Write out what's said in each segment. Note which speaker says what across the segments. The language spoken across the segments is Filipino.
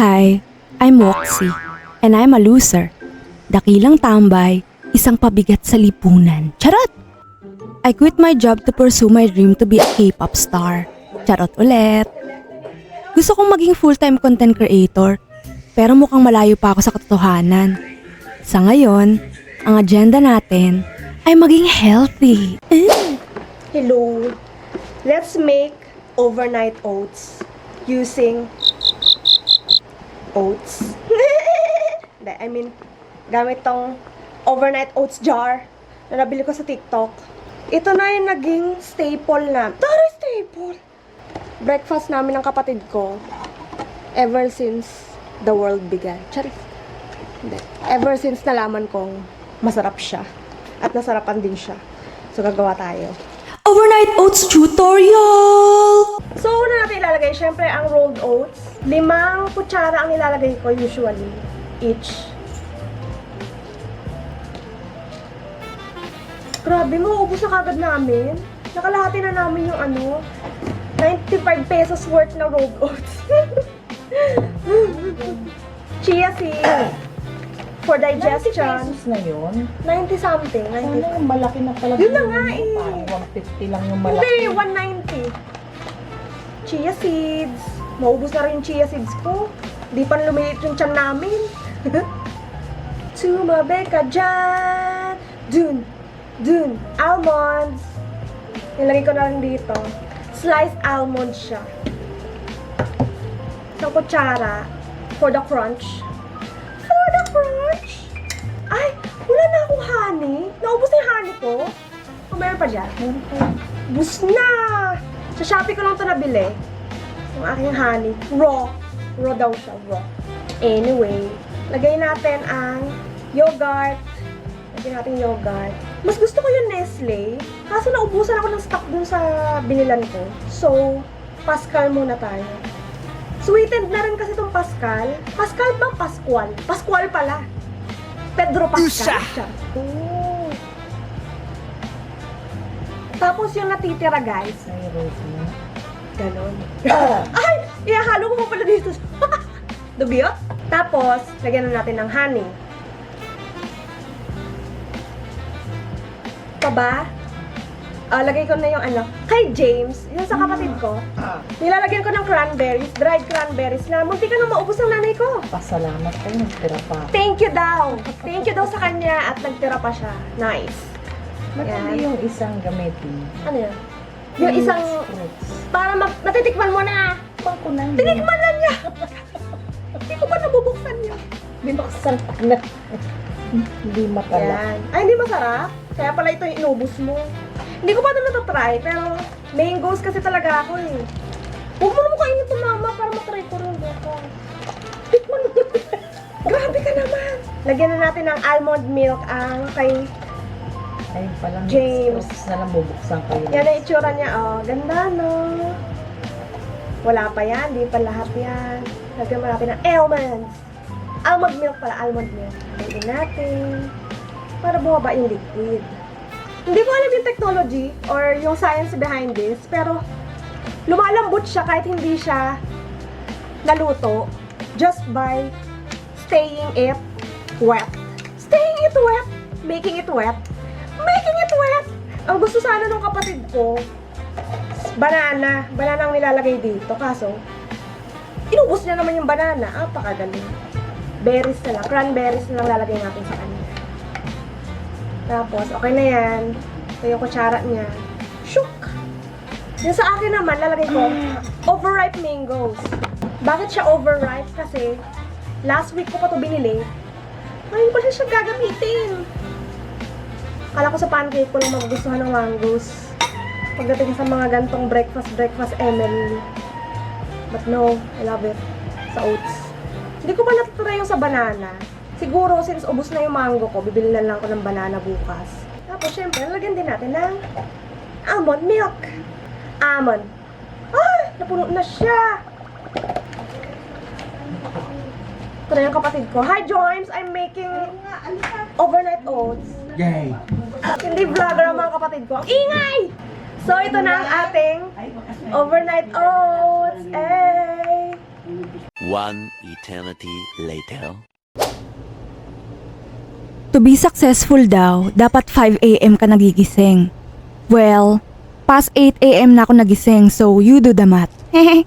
Speaker 1: Hi, I'm Moxie, and I'm a loser. Dakilang tambay, isang pabigat sa lipunan. Charot! I quit my job to pursue my dream to be a K-pop star. Charot ulit. Gusto kong maging full-time content creator, pero mukhang malayo pa ako sa katotohanan. Sa ngayon, ang agenda natin ay maging healthy.
Speaker 2: Hello. Let's make overnight oats using oats. I mean, gamit tong overnight oats jar na nabili ko sa TikTok. Ito na yung naging staple na. Tara, staple! Breakfast namin ng kapatid ko ever since the world began. Charis. Hindi. Ever since nalaman kong masarap siya. At nasarapan din siya. So, gagawa tayo.
Speaker 1: Overnight oats tutorial!
Speaker 2: So, una natin ilalagay, syempre, ang rolled oats. 5 kutsara ang nilalagay ko usually, each. Grabe, mauubos na kagad namin. Nakalahati na namin yung 95 pesos worth na rolled oats. Chia seeds. For digestion.
Speaker 3: 90 pesos na yun?
Speaker 2: 90 something.
Speaker 3: Sana yung malaki na pala.
Speaker 2: Yun na nga eh.
Speaker 3: Parang 150 lang yung malaki.
Speaker 2: Hindi, 190. Chia seeds. Maubos na rin yung chia seeds ko. Di pa lumilit yung tiyan namin. Tumabe ka dyan. Dun. Almonds. Nilagay ko na rin dito. Sliced almond siya. Isang kutsara. For the crunch. Ay, wala na akong honey. Naubos na yung honey ko. O, meron pa dyan?
Speaker 3: Meron pa.
Speaker 2: Bus na! Sa Shopee ko lang ito nabili. Yung aking honey. Raw. Raw daw siya. Raw. Anyway, lagay natin ang yogurt. Lagay natin yogurt. Mas gusto ko yung Nestle. Kaso naubusan ako ng stock dun sa binilan ko. So, Pascal muna tayo. Sweetened na rin kasi itong Pascal. Pascal ba? Pascual. Pascual pala. Pedro Pascal. Oh. Tapos yung natitira, guys.
Speaker 3: May rose na.
Speaker 2: Ganon. Ay! Ihahalo ko pala dito. Dubyot. Tapos, lagyan na natin ng honey. Ito ba? Lagay ko na yung kay James, yung sa kapatid ko. Nilalagyan ko ng cranberries, dried cranberries na munti ka na maubos ng nanay ko.
Speaker 3: Pasalamat kayo, nagtira pa.
Speaker 2: Thank you daw. Thank you daw sa kanya at nagtira pa siya. Nice.
Speaker 3: Ba't
Speaker 2: Yan.
Speaker 3: hindi yung isang gamitin?
Speaker 2: Ano yun? Yung isang,
Speaker 3: Fruits.
Speaker 2: para natitikman mo na.
Speaker 3: Pangkunan
Speaker 2: Tinikman na niya. Hindi ko pa nabubuksan niya.
Speaker 3: Binuksan pa na. Hindi matala.
Speaker 2: Yan. Ay, hindi masarap. Kaya pala ito yung inubos mo. Hindi ko pa ito natatry, pero mangoes kasi talaga ako eh. Huwag mo naman kainin ito, mama, para matry ko rin dito. Tikman mo. Grabe ka naman. Lagyan na natin ng almond milk ang kay
Speaker 3: Ayun pala,
Speaker 2: James.
Speaker 3: fruits na lang bubuksan kayo.
Speaker 2: Yan ang itsura niya, oh. Ganda, no? Wala pa yan, di pa lahat yan. Lagyan mo natin ng almonds. Almond milk pala, almond milk. Lagyan natin. Para bumaba yung liquid. Hindi ko alam yung technology or yung science behind this, pero lumalambot siya kahit hindi siya naluto just by staying it wet. Staying it wet. Making it wet. Making it wet. Ang gusto sana ng kapatid ko, banana. Banana ang nilalagay dito. Kaso, inubos niya naman yung banana. Apakagaling. Berries na lang. Cranberries na lang lalagay natin sa kanya. Tapos, okay na yan. Ito yung kutsara niya. Shook! Yung sa akin naman, lalagay ko, overripe mangoes. Bakit siya overripe? Kasi, last week ko pa ito binili. Ngayon ko siya gagamitin. Kala ko sa pancake ko lang magugustuhan ng mangoes. Pagdating sa mga gantong breakfast Emily. But no, I love it. Sa oats. Hindi ko pa natutry yung sa banana. Siguro, since ubos na yung mango ko, bibili na lang ako ng banana bukas. Tapos, syempre, lagyan din natin ng almond milk. Almond. Ay! Napuno na siya! Ito na yung kapatid ko. Hi, Joymes! I'm making overnight oats.
Speaker 4: Yay!
Speaker 2: Hindi vlogger ang mga kapatid ko. Ang ingay! So, ito na ang ating overnight oats. Hey!
Speaker 4: One eternity later.
Speaker 1: To be successful daw, dapat 5 a.m. ka nagigising. Well, past 8 a.m. na ako nagising, so you do the math. Hehe.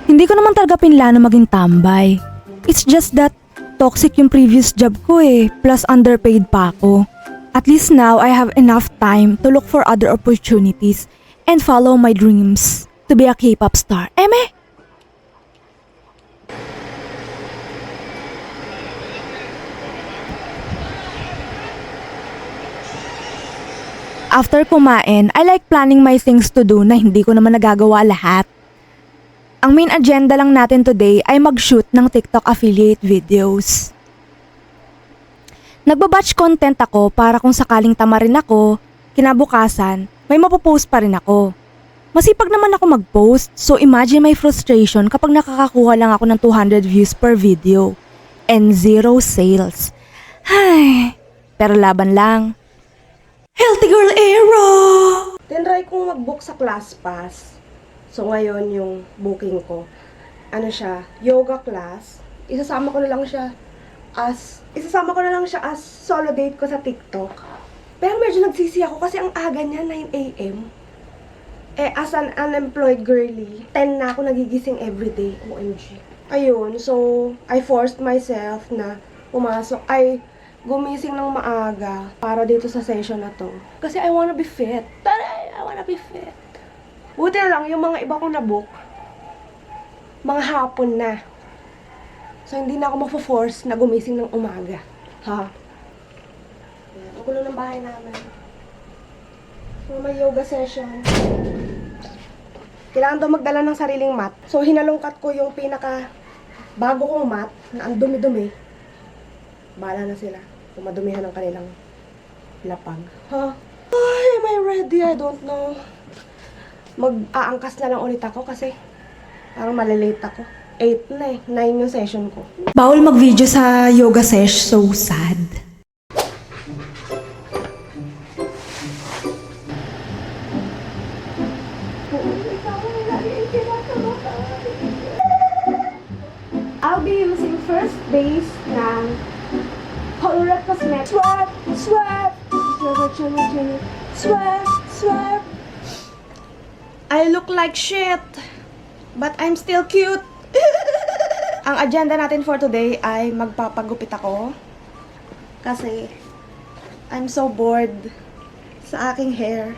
Speaker 1: Hindi ko naman talaga pinlano maging tambay. It's just that toxic yung previous job ko plus underpaid pa ako. At least now I have enough time to look for other opportunities and follow my dreams to be a K-pop star. Eme? After kumain, I like planning my things to do na hindi ko naman nagagawa lahat. Ang main agenda lang natin today ay mag-shoot ng TikTok affiliate videos. Nagbabatch content ako para kung sakaling tamarin ako, kinabukasan, may mapopost pa rin ako. Masipag naman ako mag-post, so imagine my frustration kapag nakakakuha lang ako ng 200 views per video and 0 sales. Ay, pero laban lang. Healthy girl era!
Speaker 2: Tinry kong mag-book sa ClassPass. So ngayon yung booking ko, ano siya, yoga class. Isasama ko na lang siya as solo date ko sa TikTok. Pero medyo nagsisi ako kasi ang aga niya, 9 a.m. As an unemployed girly, 10 na ako nagigising everyday. OMG. Ayun, so I forced myself na gumising ng maaga para dito sa session na to. Kasi I wanna be fit. I wanna be fit. Buti na lang, yung mga iba kong nabook, mga hapon na. So, hindi na ako mafo-force na gumising ng umaga. Ha? Ayan, ang gulo ng bahay namin. So, may yoga session. Kailangan daw magdala ng sariling mat. So, hinalungkat ko yung bago kong mat, na ang dumi-dumi. Bahala na sila. Kung madumihan ang kanilang lapag. Ha? Ay, am I ready? I don't know. Mag-aangkas na lang ulit ako kasi parang malilate ako. 8 na 9 yung session ko.
Speaker 1: Bawal mag-video sa yoga sesh, so sad.
Speaker 2: I'll be using first base ng Colorado Cosmetics. Swap! Swap! Swap! Swap! I look like shit, but I'm still cute. Ang agenda natin for today ay magpapagupit ako. Kasi, I'm so bored sa aking hair.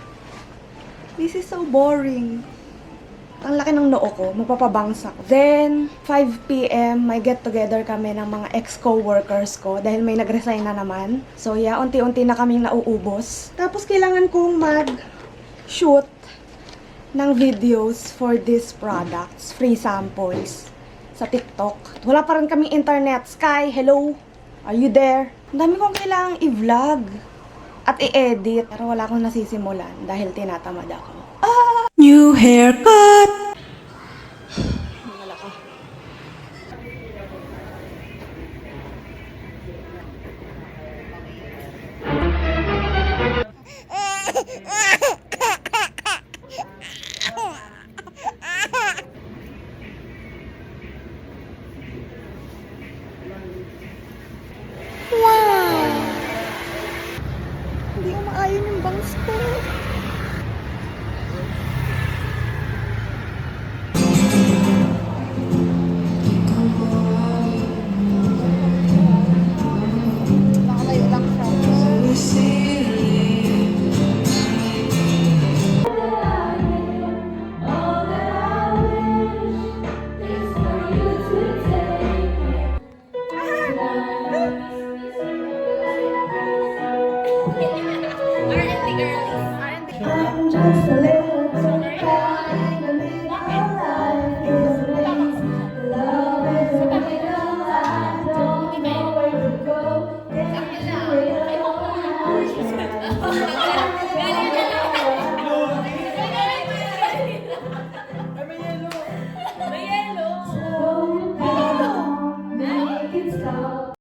Speaker 2: This is so boring. Ang laki ng noo ko, magpapabangs ako. Then, 5 p.m. may get together kami ng mga ex-co-workers ko dahil may nag-resign na naman. So yeah, unti-unti na kaming nauubos. Tapos kailangan kong mag-shoot ng videos for these products, free samples sa TikTok. Wala pa rin kaming internet. Sky, hello? Are you there? Ang dami kong kailangang i-vlog at i-edit. Pero wala akong nasisimulan dahil tinatamad ako.
Speaker 1: New haircut!
Speaker 2: Wala ka. Hindi ko maayon yung bangs ko.